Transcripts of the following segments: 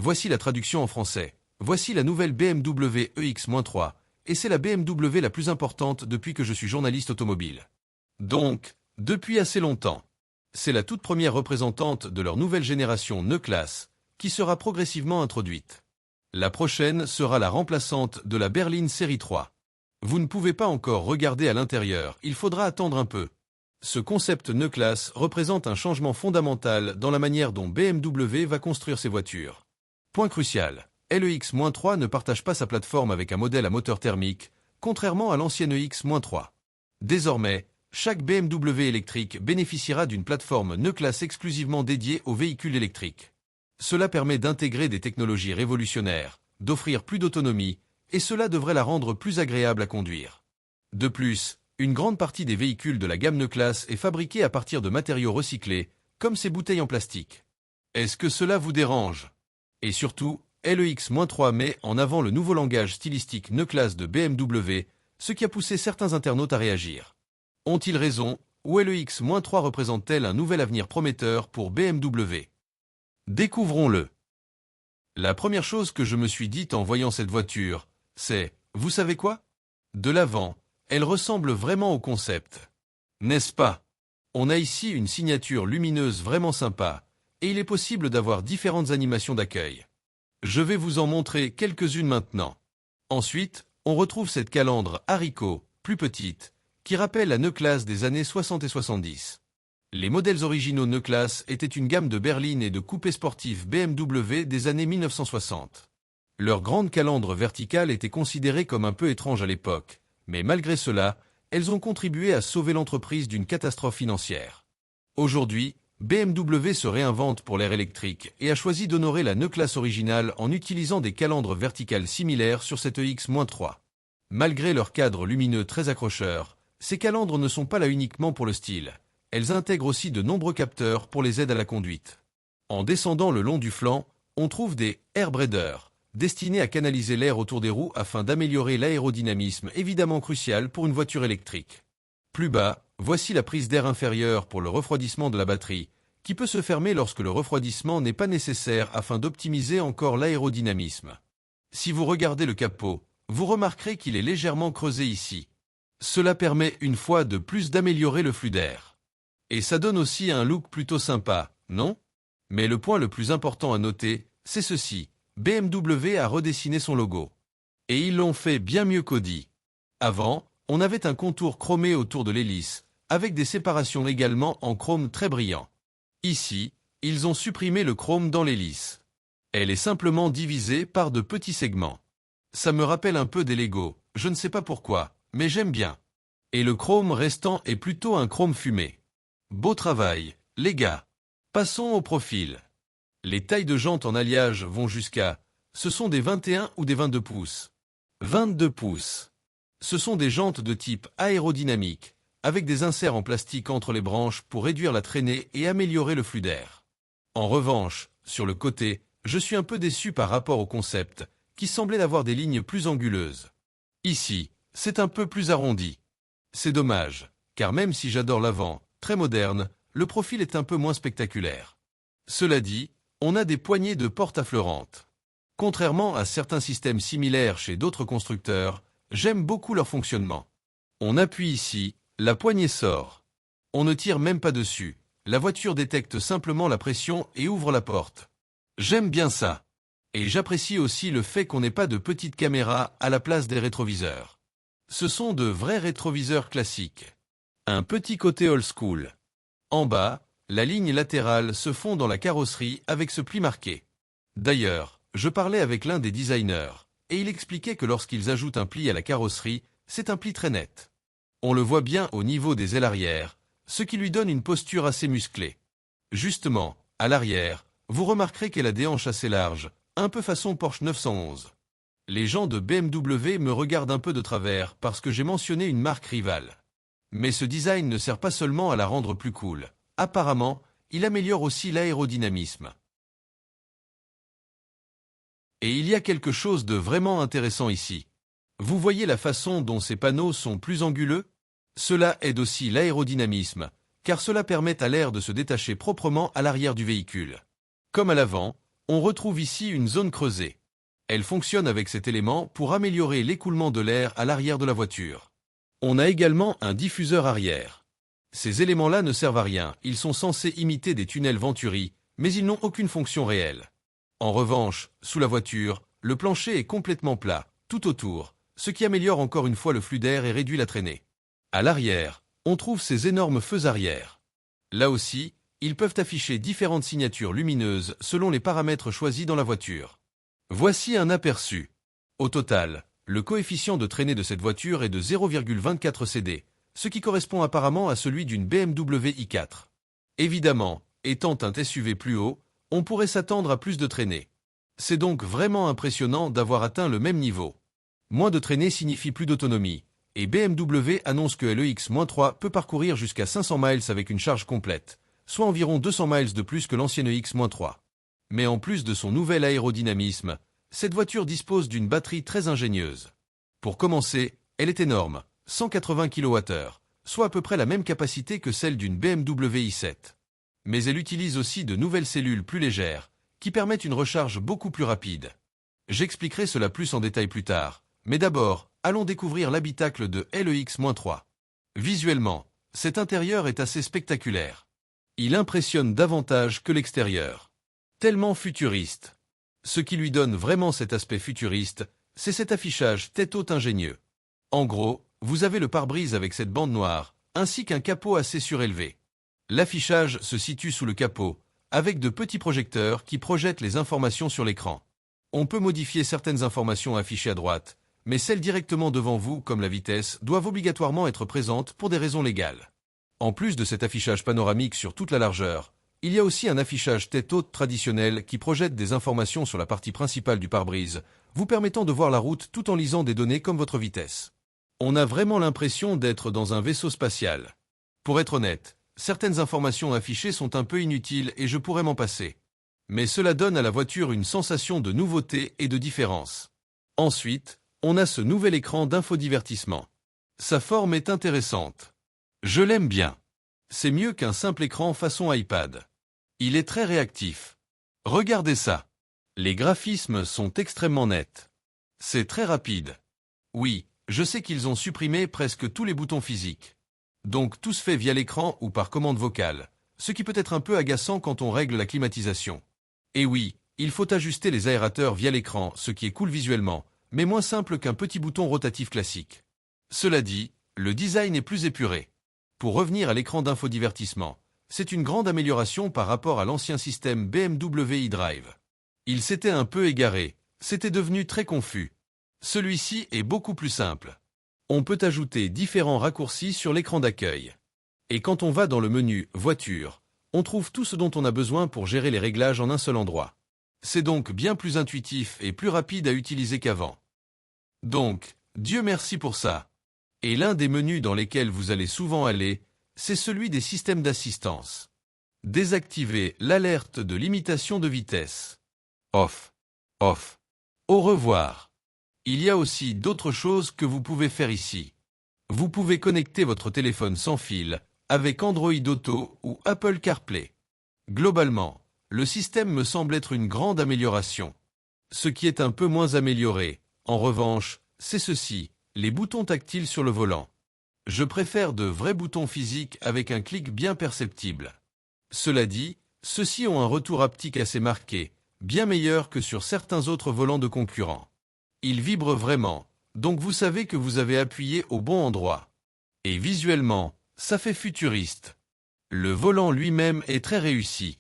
Voici la traduction en français. Voici la nouvelle BMW EX-3, et c'est la BMW la plus importante depuis que je suis journaliste automobile. Donc, depuis assez longtemps. C'est la toute première représentante de leur nouvelle génération E-Class, qui sera progressivement introduite. La prochaine sera la remplaçante de la berline série 3. Vous ne pouvez pas encore regarder à l'intérieur, il faudra attendre un peu. Ce concept E-Class représente un changement fondamental dans la manière dont BMW va construire ses voitures. Point crucial, l'EX-3 ne partage pas sa plateforme avec un modèle à moteur thermique, contrairement à l'ancienne EX-3. Désormais, chaque BMW électrique bénéficiera d'une plateforme E-Class exclusivement dédiée aux véhicules électriques. Cela permet d'intégrer des technologies révolutionnaires, d'offrir plus d'autonomie, et cela devrait la rendre plus agréable à conduire. De plus, une grande partie des véhicules de la gamme E-Class est fabriquée à partir de matériaux recyclés, comme ces bouteilles en plastique. Est-ce que cela vous dérange? Et surtout, l'EX-3 met en avant le nouveau langage stylistique E-Class de BMW, ce qui a poussé certains internautes à réagir. Ont-ils raison, ou l'EX-3 représente-t-elle un nouvel avenir prometteur pour BMW? Découvrons-le. La première chose que je me suis dite en voyant cette voiture, c'est, vous savez quoi? De l'avant, elle ressemble vraiment au concept. N'est-ce pas? On a ici une signature lumineuse vraiment sympa, et il est possible d'avoir différentes animations d'accueil. Je vais vous en montrer quelques-unes maintenant. Ensuite, on retrouve cette calandre haricot, plus petite, qui rappelle la E-Class des années 60 et 70. Les modèles originaux E-Class étaient une gamme de berlines et de coupés sportifs BMW des années 1960. Leur grande calandre verticale était considérée comme un peu étrange à l'époque, mais malgré cela, elles ont contribué à sauver l'entreprise d'une catastrophe financière. Aujourd'hui, BMW se réinvente pour l'ère électrique et a choisi d'honorer la E-Class originale en utilisant des calandres verticales similaires sur cette EX-3. Malgré leur cadre lumineux très accrocheur, ces calandres ne sont pas là uniquement pour le style. Elles intègrent aussi de nombreux capteurs pour les aides à la conduite. En descendant le long du flanc, on trouve des airbreaders, destinés à canaliser l'air autour des roues afin d'améliorer l'aérodynamisme, évidemment crucial pour une voiture électrique. Plus bas, voici la prise d'air inférieure pour le refroidissement de la batterie, qui peut se fermer lorsque le refroidissement n'est pas nécessaire afin d'optimiser encore l'aérodynamisme. Si vous regardez le capot, vous remarquerez qu'il est légèrement creusé ici. Cela permet une fois de plus d'améliorer le flux d'air. Et ça donne aussi un look plutôt sympa, non? Mais le point le plus important à noter, c'est ceci. BMW a redessiné son logo. Et ils l'ont fait bien mieux qu'Audi. Avant, on avait un contour chromé autour de l'hélice, avec des séparations également en chrome très brillant. Ici, ils ont supprimé le chrome dans l'hélice. Elle est simplement divisée par de petits segments. Ça me rappelle un peu des Lego, je ne sais pas pourquoi, mais j'aime bien. Et le chrome restant est plutôt un chrome fumé. Beau travail, les gars. Passons au profil. Les tailles de jantes en alliage vont jusqu'à... Ce sont des 21 ou des 22 pouces. 22 pouces. Ce sont des jantes de type aérodynamique, avec des inserts en plastique entre les branches pour réduire la traînée et améliorer le flux d'air. En revanche, sur le côté, je suis un peu déçu par rapport au concept, qui semblait avoir des lignes plus anguleuses. Ici, c'est un peu plus arrondi. C'est dommage, car même si j'adore l'avant, très moderne, le profil est un peu moins spectaculaire. Cela dit, on a des poignées de porte affleurantes. Contrairement à certains systèmes similaires chez d'autres constructeurs, j'aime beaucoup leur fonctionnement. On appuie ici, la poignée sort. On ne tire même pas dessus, la voiture détecte simplement la pression et ouvre la porte. J'aime bien ça. Et j'apprécie aussi le fait qu'on n'ait pas de petite caméra à la place des rétroviseurs. Ce sont de vrais rétroviseurs classiques. Un petit côté old school. En bas, la ligne latérale se fond dans la carrosserie avec ce pli marqué. D'ailleurs, je parlais avec l'un des designers, et il expliquait que lorsqu'ils ajoutent un pli à la carrosserie, c'est un pli très net. On le voit bien au niveau des ailes arrière, ce qui lui donne une posture assez musclée. Justement, à l'arrière, vous remarquerez qu'elle a des hanches assez larges, un peu façon Porsche 911. Les gens de BMW me regardent un peu de travers parce que j'ai mentionné une marque rivale. Mais ce design ne sert pas seulement à la rendre plus cool. Apparemment, il améliore aussi l'aérodynamisme. Et il y a quelque chose de vraiment intéressant ici. Vous voyez la façon dont ces panneaux sont plus anguleux? Cela aide aussi l'aérodynamisme, car cela permet à l'air de se détacher proprement à l'arrière du véhicule. Comme à l'avant, On retrouve ici une zone creusée. Elle fonctionne avec cet élément pour améliorer l'écoulement de l'air à l'arrière de la voiture. On a également un diffuseur arrière. Ces éléments-là ne servent à rien, ils sont censés imiter des tunnels Venturi, mais ils n'ont aucune fonction réelle. En revanche, sous la voiture, le plancher est complètement plat, tout autour, ce qui améliore encore une fois le flux d'air et réduit la traînée. À l'arrière, on trouve ces énormes feux arrière. Là aussi, ils peuvent afficher différentes signatures lumineuses selon les paramètres choisis dans la voiture. Voici un aperçu. Au total, le coefficient de traînée de cette voiture est de 0,24 CD, ce qui correspond apparemment à celui d'une BMW i4. Évidemment, étant un SUV plus haut, on pourrait s'attendre à plus de traînée. C'est donc vraiment impressionnant d'avoir atteint le même niveau. Moins de traînée signifie plus d'autonomie, et BMW annonce que le X-3 peut parcourir jusqu'à 500 miles avec une charge complète, soit environ 200 miles de plus que l'ancienne X-3. Mais en plus de son nouvel aérodynamisme, cette voiture dispose d'une batterie très ingénieuse. Pour commencer, elle est énorme, 180 kWh, soit à peu près la même capacité que celle d'une BMW i7. Mais elle utilise aussi de nouvelles cellules plus légères, qui permettent une recharge beaucoup plus rapide. J'expliquerai cela plus en détail plus tard, mais d'abord, allons découvrir l'habitacle de LEX-3. Visuellement, cet intérieur est assez spectaculaire. Il impressionne davantage que l'extérieur. Tellement futuriste. Ce qui lui donne vraiment cet aspect futuriste, c'est cet affichage tête haute ingénieux. En gros, vous avez le pare-brise avec cette bande noire, ainsi qu'un capot assez surélevé. L'affichage se situe sous le capot, avec de petits projecteurs qui projettent les informations sur l'écran. On peut modifier certaines informations affichées à droite, mais celles directement devant vous, comme la vitesse, doivent obligatoirement être présentes pour des raisons légales. En plus de cet affichage panoramique sur toute la largeur, il y a aussi un affichage tête haute traditionnel qui projette des informations sur la partie principale du pare-brise, vous permettant de voir la route tout en lisant des données comme votre vitesse. On a vraiment l'impression d'être dans un vaisseau spatial. Pour être honnête, certaines informations affichées sont un peu inutiles et je pourrais m'en passer. Mais cela donne à la voiture une sensation de nouveauté et de différence. Ensuite, on a ce nouvel écran d'infodivertissement. Sa forme est intéressante. Je l'aime bien. C'est mieux qu'un simple écran façon iPad. Il est très réactif. Regardez ça. Les graphismes sont extrêmement nets. C'est très rapide. Oui, je sais qu'ils ont supprimé presque tous les boutons physiques. Donc tout se fait via l'écran ou par commande vocale, ce qui peut être un peu agaçant quand on règle la climatisation. Et oui, il faut ajuster les aérateurs via l'écran, ce qui est cool visuellement, mais moins simple qu'un petit bouton rotatif classique. Cela dit, le design est plus épuré. Pour revenir à l'écran d'infodivertissement, c'est une grande amélioration par rapport à l'ancien système BMW iDrive. Il s'était un peu égaré, c'était devenu très confus. Celui-ci est beaucoup plus simple. On peut ajouter différents raccourcis sur l'écran d'accueil. Et quand on va dans le menu « Voiture », on trouve tout ce dont on a besoin pour gérer les réglages en un seul endroit. C'est donc bien plus intuitif et plus rapide à utiliser qu'avant. Donc, Dieu merci pour ça. Et l'un des menus dans lesquels vous allez souvent aller, c'est celui des systèmes d'assistance. Désactivez l'alerte de limitation de vitesse. Off. Off. Au revoir. Il y a aussi d'autres choses que vous pouvez faire ici. Vous pouvez connecter votre téléphone sans fil avec Android Auto ou Apple CarPlay. Globalement, le système me semble être une grande amélioration. Ce qui est un peu moins amélioré, en revanche, c'est ceci, les boutons tactiles sur le volant. Je préfère de vrais boutons physiques avec un clic bien perceptible. Cela dit, ceux-ci ont un retour haptique assez marqué, bien meilleur que sur certains autres volants de concurrents. Ils vibrent vraiment, donc vous savez que vous avez appuyé au bon endroit. Et visuellement, ça fait futuriste. Le volant lui-même est très réussi.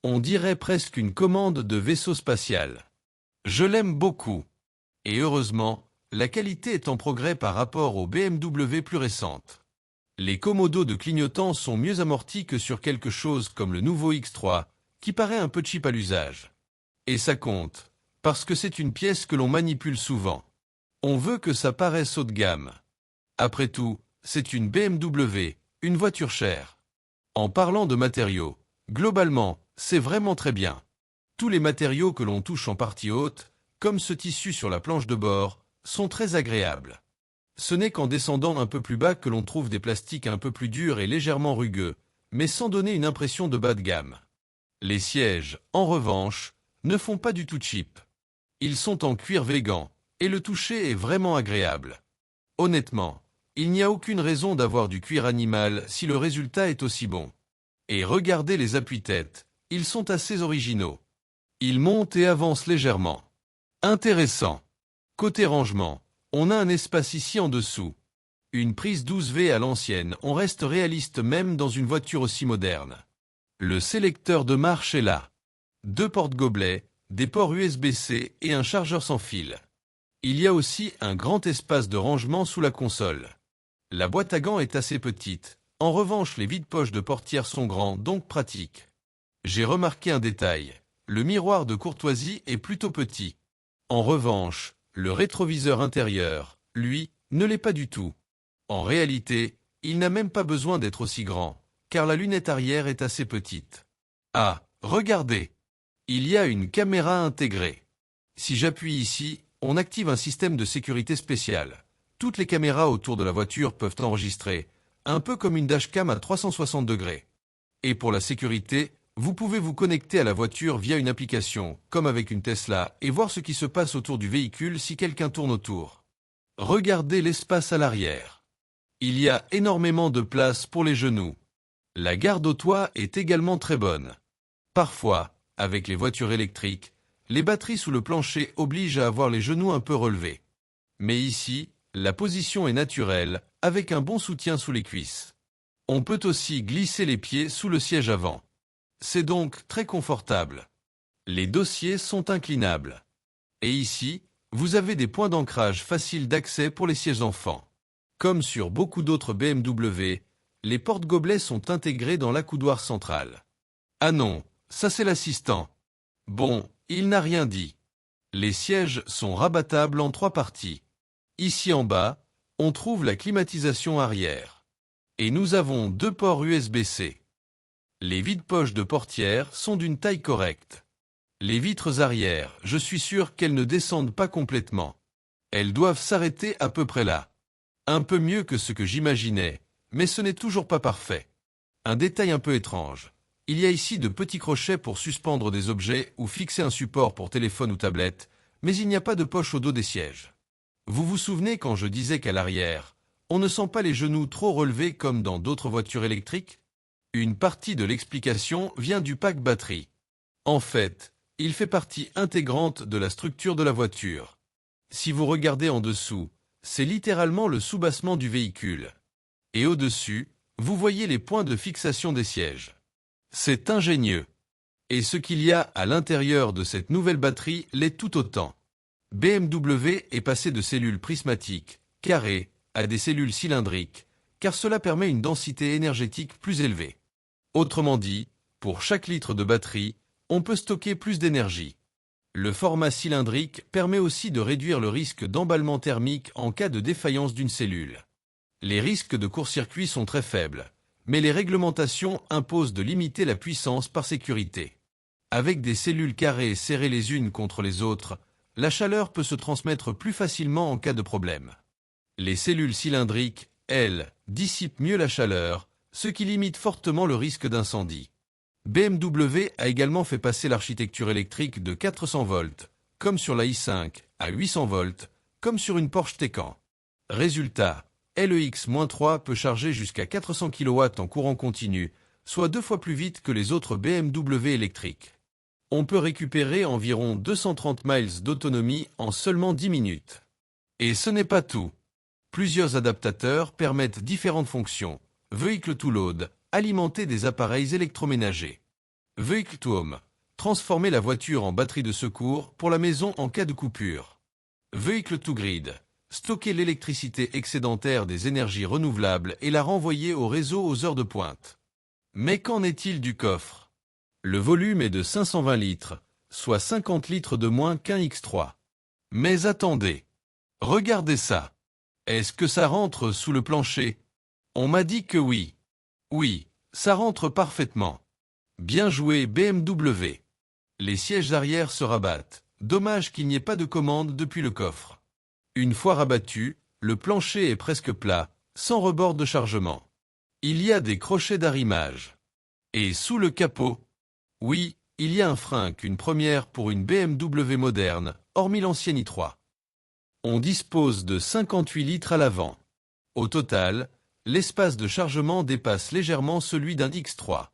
On dirait presque une commande de vaisseau spatial. Je l'aime beaucoup. Et heureusement, la qualité est en progrès par rapport aux BMW plus récentes. Les commodos de clignotants sont mieux amortis que sur quelque chose comme le nouveau X3, qui paraît un peu cheap à l'usage. Et ça compte, parce que c'est une pièce que l'on manipule souvent. On veut que ça paraisse haut de gamme. Après tout, c'est une BMW, une voiture chère. En parlant de matériaux, globalement, c'est vraiment très bien. Tous les matériaux que l'on touche en partie haute, comme ce tissu sur la planche de bord, sont très agréables. Ce n'est qu'en descendant un peu plus bas que l'on trouve des plastiques un peu plus durs et légèrement rugueux, mais sans donner une impression de bas de gamme. Les sièges, en revanche, ne font pas du tout cheap. Ils sont en cuir végan, et le toucher est vraiment agréable. Honnêtement, il n'y a aucune raison d'avoir du cuir animal si le résultat est aussi bon. Et regardez les appuis-têtes, ils sont assez originaux. Ils montent et avancent légèrement. Intéressant. Côté rangement, on a un espace ici en dessous. Une prise 12V à l'ancienne, on reste réaliste même dans une voiture aussi moderne. Le sélecteur de marche est là. 2 porte-gobelets, des ports USB-C et un chargeur sans fil. Il y a aussi un grand espace de rangement sous la console. La boîte à gants est assez petite. En revanche, les vides-poches de portière sont grands, donc pratiques. J'ai remarqué un détail. Le miroir de courtoisie est plutôt petit. En revanche, le rétroviseur intérieur, lui, ne l'est pas du tout. En réalité, il n'a même pas besoin d'être aussi grand, car la lunette arrière est assez petite. Ah, regardez! Il y a une caméra intégrée. Si j'appuie ici, on active un système de sécurité spécial. Toutes les caméras autour de la voiture peuvent enregistrer, un peu comme une dashcam à 360 degrés. Et pour la sécurité, vous pouvez vous connecter à la voiture via une application, comme avec une Tesla, et voir ce qui se passe autour du véhicule si quelqu'un tourne autour. Regardez l'espace à l'arrière. Il y a énormément de place pour les genoux. La garde au toit est également très bonne. Parfois, avec les voitures électriques, les batteries sous le plancher obligent à avoir les genoux un peu relevés. Mais ici, la position est naturelle, avec un bon soutien sous les cuisses. On peut aussi glisser les pieds sous le siège avant. C'est donc très confortable. Les dossiers sont inclinables. Et ici, vous avez des points d'ancrage faciles d'accès pour les sièges enfants. Comme sur beaucoup d'autres BMW, les porte-gobelets sont intégrés dans l'accoudoir central. Ah non, ça c'est l'assistant. Bon, il n'a rien dit. Les sièges sont rabattables en 3 parties. Ici en bas, on trouve la climatisation arrière. Et nous avons 2 ports USB-C. Les vides-poches de portière sont d'une taille correcte. Les vitres arrière, je suis sûr qu'elles ne descendent pas complètement. Elles doivent s'arrêter à peu près là. Un peu mieux que ce que j'imaginais, mais ce n'est toujours pas parfait. Un détail un peu étrange. Il y a ici de petits crochets pour suspendre des objets ou fixer un support pour téléphone ou tablette, mais il n'y a pas de poche au dos des sièges. Vous vous souvenez quand je disais qu'à l'arrière, on ne sent pas les genoux trop relevés comme dans d'autres voitures électriques? Une partie de l'explication vient du pack batterie. En fait, il fait partie intégrante de la structure de la voiture. Si vous regardez en dessous, c'est littéralement le soubassement du véhicule. Et au-dessus, vous voyez les points de fixation des sièges. C'est ingénieux. Et ce qu'il y a à l'intérieur de cette nouvelle batterie l'est tout autant. BMW est passé de cellules prismatiques, carrées, à des cellules cylindriques, car cela permet une densité énergétique plus élevée. Autrement dit, pour chaque litre de batterie, on peut stocker plus d'énergie. Le format cylindrique permet aussi de réduire le risque d'emballement thermique en cas de défaillance d'une cellule. Les risques de court-circuit sont très faibles, mais les réglementations imposent de limiter la puissance par sécurité. Avec des cellules carrées serrées les unes contre les autres, la chaleur peut se transmettre plus facilement en cas de problème. Les cellules cylindriques, elles, dissipent mieux la chaleur, ce qui limite fortement le risque d'incendie. BMW a également fait passer l'architecture électrique de 400 volts, comme sur la i5, à 800 volts, comme sur une Porsche Taycan. Résultat, LEX-3 peut charger jusqu'à 400 kW en courant continu, soit 2 fois plus vite que les autres BMW électriques. On peut récupérer environ 230 miles d'autonomie en seulement 10 minutes. Et ce n'est pas tout. Plusieurs adaptateurs permettent différentes fonctions. Vehicle to load, alimenter des appareils électroménagers. Vehicle to home, transformer la voiture en batterie de secours pour la maison en cas de coupure. Vehicle to grid, stocker l'électricité excédentaire des énergies renouvelables et la renvoyer au réseau aux heures de pointe. Mais qu'en est-il du coffre? Le volume est de 520 litres, soit 50 litres de moins qu'un X3. Mais attendez. Regardez ça. Est-ce que ça rentre sous le plancher? On m'a dit que oui. Oui, ça rentre parfaitement. Bien joué BMW. Les sièges arrière se rabattent. Dommage qu'il n'y ait pas de commande depuis le coffre. Une fois rabattu, le plancher est presque plat, sans rebord de chargement. Il y a des crochets d'arrimage. Et sous le capot? Oui, Il y a un frein qu'une première pour une BMW moderne, hormis l'ancienne i3. On dispose de 58 litres à l'avant. Au total, l'espace de chargement dépasse légèrement celui d'un X3.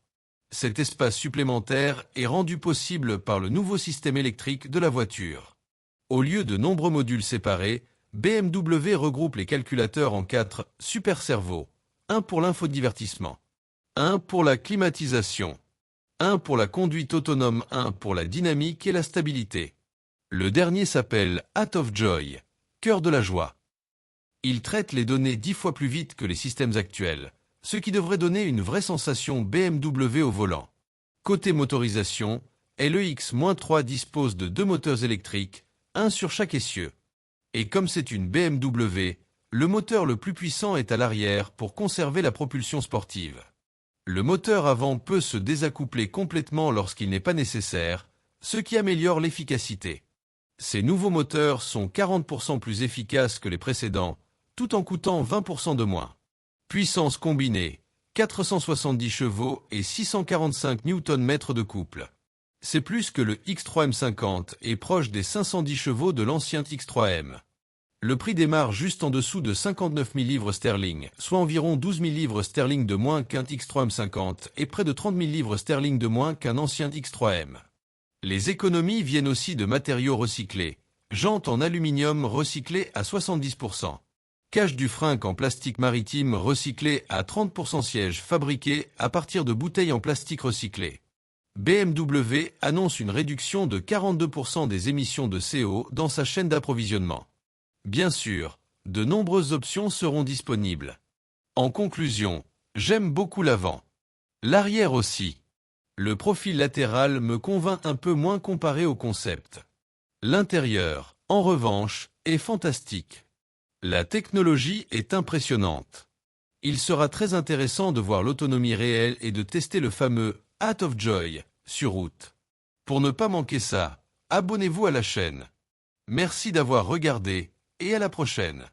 Cet espace supplémentaire est rendu possible par le nouveau système électrique de la voiture. Au lieu de nombreux modules séparés, BMW regroupe les calculateurs en 4 super cerveaux, un pour l'infodivertissement, un pour la climatisation, un pour la conduite autonome, un pour la dynamique et la stabilité. Le dernier s'appelle Heart of Joy, cœur de la joie. Il traite les données 10 fois plus vite que les systèmes actuels, ce qui devrait donner une vraie sensation BMW au volant. Côté motorisation, LEX-3 dispose de 2 moteurs électriques, un sur chaque essieu. Et comme c'est une BMW, le moteur le plus puissant est à l'arrière pour conserver la propulsion sportive. Le moteur avant peut se désaccoupler complètement lorsqu'il n'est pas nécessaire, ce qui améliore l'efficacité. Ces nouveaux moteurs sont 40% plus efficaces que les précédents, tout en coûtant 20% de moins. Puissance combinée, 470 chevaux et 645 Nm de couple. C'est plus que le X3 M50 et proche des 510 chevaux de l'ancien X3M. Le prix démarre juste en dessous de 59 000 livres sterling, soit environ 12 000 livres sterling de moins qu'un X3 M50 et près de 30 000 livres sterling de moins qu'un ancien X3M. Les économies viennent aussi de matériaux recyclés, jantes en aluminium recyclées à 70%, cage du frein en plastique maritime recyclé à 30%, siège fabriqué à partir de bouteilles en plastique recyclé. BMW annonce une réduction de 42% des émissions de CO dans sa chaîne d'approvisionnement. Bien sûr, de nombreuses options seront disponibles. En conclusion, j'aime beaucoup l'avant. L'arrière aussi. Le profil latéral me convainc un peu moins comparé au concept. L'intérieur, en revanche, est fantastique. La technologie est impressionnante. Il sera très intéressant de voir l'autonomie réelle et de tester le fameux Heart of Joy sur route. Pour ne pas manquer ça, abonnez-vous à la chaîne. Merci d'avoir regardé et à la prochaine.